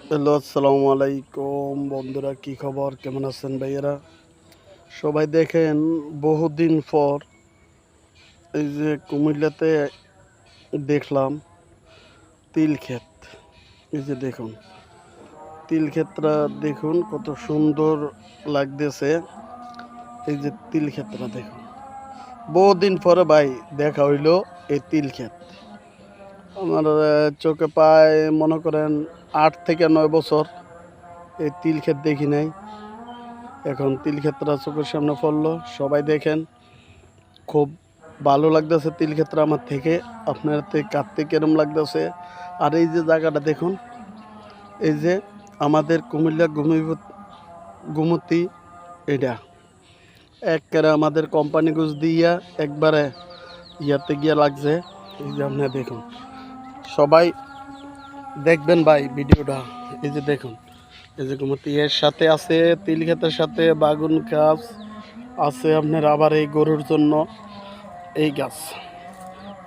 Hello, আসসালামু আলাইকুম বন্ধুরা, কি খবর? কেমন আছেন ভাইয়েরা? সবাই দেখেন, বহুদিন পর এই যে কুমিল্লাতে দেখলাম তিল ক্ষেত। এই যে দেখুন তিল ক্ষেতটা, দেখুন কত সুন্দর লাগতেছে। এই যে তিল ক্ষেতটা দেখুন, বহুদিন পরে ভাই দেখা হইলো এই তিল ক্ষেত। আমার চোখে পায় মনে করেন 8 থেকে 9 বছর এই তিল ক্ষেত দেখি নাই। এখন তিল ক্ষেতটা চোখের সামনে পড়লো, সবাই দেখেন। খুব ভালো লাগতেছে তিল ক্ষেতটা আমার থেকে। আপনার কাটতে কেরম লাগতেছে? আর এই যে জায়গাটা দেখুন, এই যে আমাদের কুমিল্লা গুমতি, এটা একবারে আমাদের কোম্পানিগঞ্জ দিয়া একবারে ইয়াতে গিয়া লাগছে। এই যে আপনার দেখুন, সবাই দেখবেন ভাই ভিডিওটা। এই যে দেখুন, এই যে গুমতি এর সাথে আছে, তিল ক্ষেতের সাথে বাগুন গাছ আছে আপনার, আবার এই গরুর জন্য এই গাছ।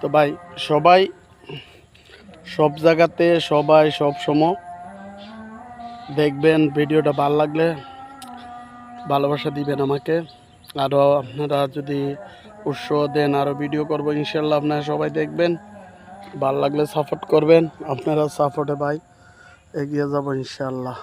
তো ভাই সবাই সব জায়গাতে, সবাই সব সময় দেখবেন। ভিডিওটা ভালো লাগলে ভালোবাসা দিবেন আমাকে। আরও আপনারা যদি উৎসাহ দেন, আরও ভিডিও করবো ইনশাল্লাহ। আপনারা সবাই দেখবেন, ভালো লাগলে সাপোর্ট করবেন। আপনারা সাপোর্টে ভাই এগিয়ে যাবো ইনশাল্লাহ।